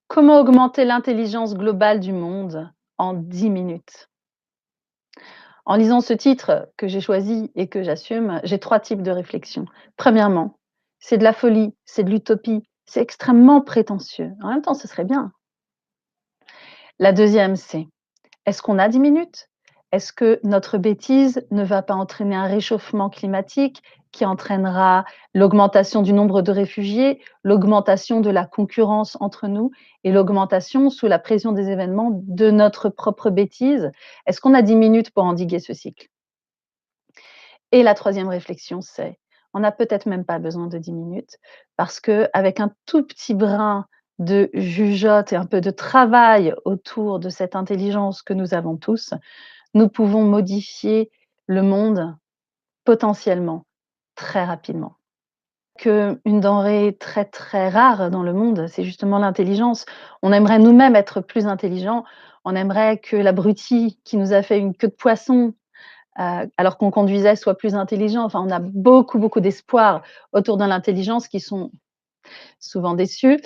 Comment augmenter l'intelligence globale du monde en 10 minutes? En lisant ce titre que j'ai choisi et que j'assume, j'ai 3 types de réflexions. Premièrement, c'est de la folie, c'est de l'utopie, c'est extrêmement prétentieux. En même temps, ce serait bien. La deuxième, c'est: est-ce qu'on a 10 minutes? Est-ce que notre bêtise ne va pas entraîner un réchauffement climatique qui entraînera l'augmentation du nombre de réfugiés, l'augmentation de la concurrence entre nous et l'augmentation, sous la pression des événements, de notre propre bêtise? Est-ce qu'on a 10 minutes pour endiguer ce cycle? Et la troisième réflexion, c'est: on n'a peut-être même pas besoin de 10 minutes parce qu'avec un tout petit brin de jugeote et un peu de travail autour de cette intelligence que nous avons tous, nous pouvons modifier le monde potentiellement très rapidement. Qu'une denrée très, très rare dans le monde, c'est justement l'intelligence. On aimerait nous-mêmes être plus intelligents. On aimerait que l'abruti qui nous a fait une queue de poisson, alors qu'on conduisait, soit plus intelligent. Enfin, on a beaucoup, beaucoup d'espoir autour de l'intelligence qui sont souvent déçus.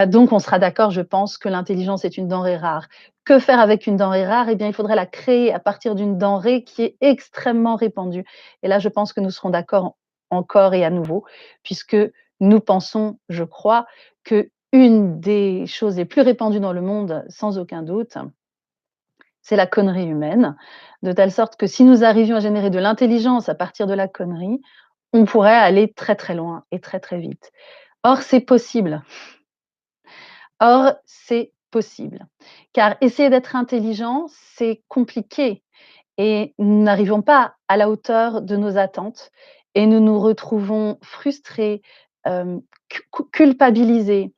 Donc on sera d'accord, je pense, que l'intelligence est une denrée rare. Que faire avec une denrée rare? Eh bien, il faudrait la créer à partir d'une denrée qui est extrêmement répandue. Et là, je pense que nous serons d'accord encore et à nouveau, puisque nous pensons, je crois, qu'une des choses les plus répandues dans le monde, sans aucun doute, c'est la connerie humaine, de telle sorte que si nous arrivions à générer de l'intelligence à partir de la connerie, on pourrait aller très, très loin et très, très vite. Or, c'est possible. Or, c'est possible. Car essayer d'être intelligent, c'est compliqué et nous n'arrivons pas à la hauteur de nos attentes et nous nous retrouvons frustrés, culpabilisés.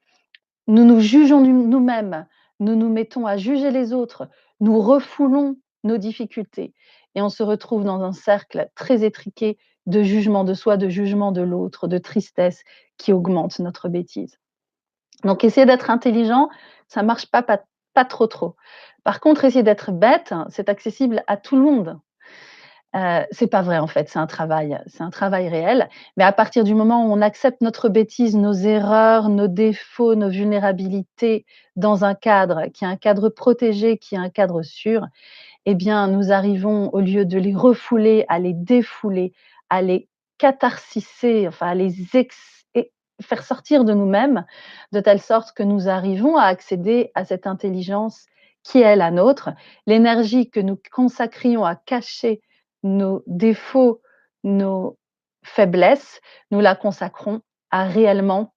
Nous nous jugeons nous-mêmes, nous nous mettons à juger les autres, nous refoulons nos difficultés et on se retrouve dans un cercle très étriqué de jugement de soi, de jugement de l'autre, de tristesse qui augmente notre bêtise. Donc essayer d'être intelligent, ça marche pas trop, trop. Par contre, essayer d'être bête, c'est accessible à tout le monde. C'est pas vrai en fait, c'est un travail réel. Mais à partir du moment où on accepte notre bêtise, nos erreurs, nos défauts, nos vulnérabilités dans un cadre qui est un cadre protégé, qui est un cadre sûr, eh bien nous arrivons, au lieu de les refouler, à les défouler, à les catharsiser, enfin à les faire sortir de nous-mêmes, de telle sorte que nous arrivons à accéder à cette intelligence qui est la nôtre. L'énergie que nous consacrions à cacher nos défauts, nos faiblesses, nous la consacrons à réellement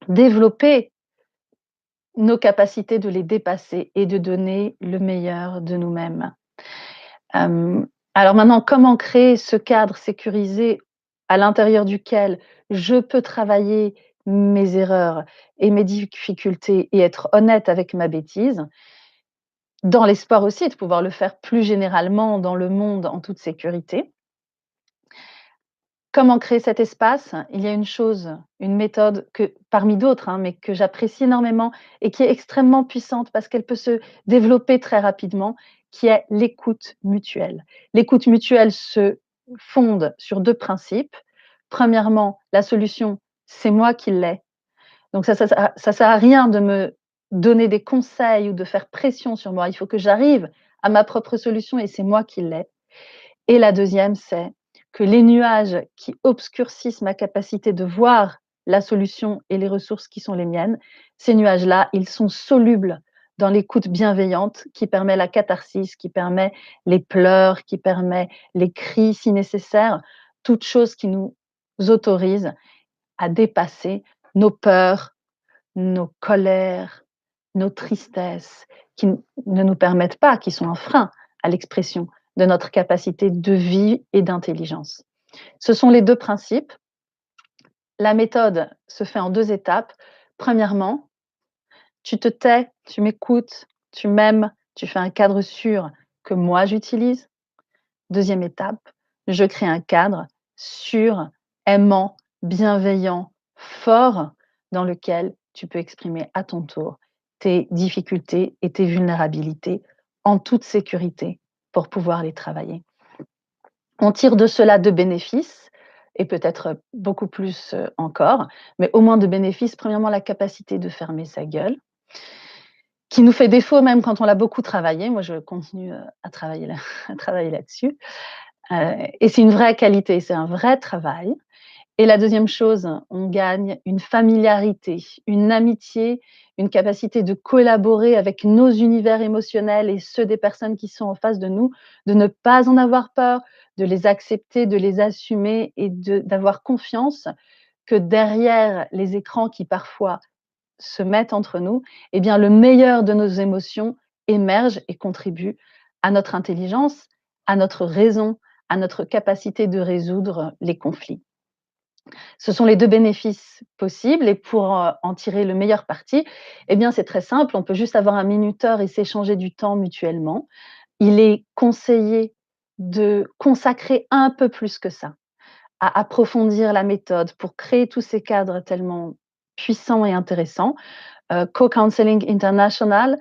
développer nos capacités de les dépasser et de donner le meilleur de nous-mêmes. Alors maintenant, comment créer ce cadre sécurisé à l'intérieur duquel je peux travailler mes erreurs et mes difficultés et être honnête avec ma bêtise, dans l'espoir aussi de pouvoir le faire plus généralement dans le monde en toute sécurité. Comment créer cet espace? Il y a une chose, une méthode que parmi d'autres, hein, mais que j'apprécie énormément et qui est extrêmement puissante parce qu'elle peut se développer très rapidement, qui est l'écoute mutuelle. L'écoute mutuelle se fonde sur 2 principes. Premièrement, la solution, c'est moi qui l'ai. Donc ça sert à rien de me donner des conseils ou de faire pression sur moi. Il faut que j'arrive à ma propre solution et c'est moi qui l'ai. Et la deuxième, c'est que les nuages qui obscurcissent ma capacité de voir la solution et les ressources qui sont les miennes, ces nuages-là, ils sont solubles dans l'écoute bienveillante qui permet la catharsis, qui permet les pleurs, qui permet les cris si nécessaire, toute chose qui nous autorise à dépasser nos peurs, nos colères, nos tristesses, qui ne nous permettent pas, qui sont un frein à l'expression de notre capacité de vie et d'intelligence. Ce sont les 2 principes. La méthode se fait en 2 étapes. Premièrement, tu te tais, tu m'écoutes, tu m'aimes, tu fais un cadre sûr que moi j'utilise. Deuxième étape, je crée un cadre sûr, aimant, bienveillant, fort, dans lequel tu peux exprimer à ton tour tes difficultés et tes vulnérabilités en toute sécurité pour pouvoir les travailler. On tire de cela 2 bénéfices et peut-être beaucoup plus, encore, mais au moins 2 bénéfices. Premièrement, la capacité de fermer sa gueule qui nous fait défaut même quand on l'a beaucoup travaillé. Moi, je continue, à travailler là à travailler là-dessus, et c'est une vraie qualité, c'est un vrai travail. Et la deuxième chose, on gagne une familiarité, une amitié, une capacité de collaborer avec nos univers émotionnels et ceux des personnes qui sont en face de nous, de ne pas en avoir peur, de les accepter, de les assumer et d'avoir confiance que derrière les écrans qui parfois se mettent entre nous, eh bien le meilleur de nos émotions émerge et contribue à notre intelligence, à notre raison, à notre capacité de résoudre les conflits. Ce sont les 2 bénéfices possibles et pour, en tirer le meilleur parti, eh bien, c'est très simple, on peut juste avoir un minuteur et s'échanger du temps mutuellement. Il est conseillé de consacrer un peu plus que ça, à approfondir la méthode pour créer tous ces cadres tellement puissants et intéressants. Co-Counseling International,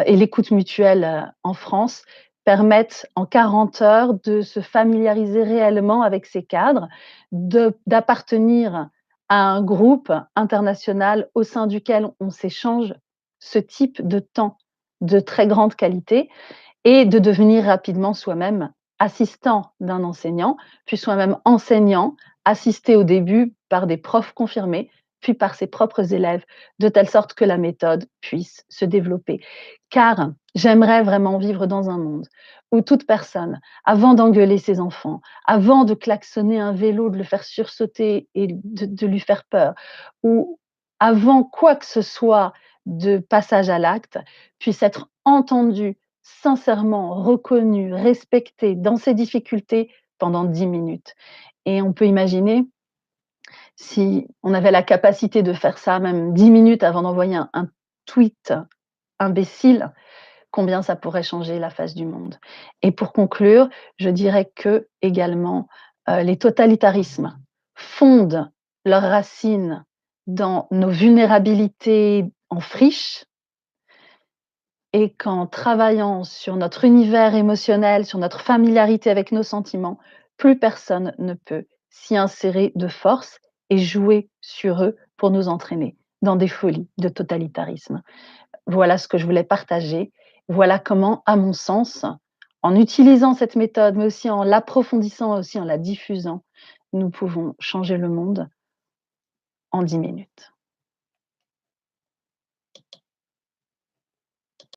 et l'écoute mutuelle, en France permettent en 40 heures de se familiariser réellement avec ces cadres, d'appartenir à un groupe international au sein duquel on s'échange ce type de temps de très grande qualité et de devenir rapidement soi-même assistant d'un enseignant, puis soi-même enseignant, assisté au début par des profs confirmés, puis par ses propres élèves, de telle sorte que la méthode puisse se développer. Car j'aimerais vraiment vivre dans un monde où toute personne, avant d'engueuler ses enfants, avant de klaxonner un vélo, de le faire sursauter et de lui faire peur, ou avant quoi que ce soit de passage à l'acte, puisse être entendu sincèrement reconnu, respecté dans ses difficultés pendant 10 minutes. Et on peut imaginer si on avait la capacité de faire ça même 10 minutes avant d'envoyer un tweet imbécile, combien ça pourrait changer la face du monde. Et pour conclure, je dirais que également, les totalitarismes fondent leurs racines dans nos vulnérabilités en friche, et qu'en travaillant sur notre univers émotionnel, sur notre familiarité avec nos sentiments, plus personne ne peut s'y insérer de force et jouer sur eux pour nous entraîner dans des folies de totalitarisme. Voilà ce que je voulais partager. Voilà comment, à mon sens, en utilisant cette méthode, mais aussi en l'approfondissant, aussi en la diffusant, nous pouvons changer le monde en 10 minutes.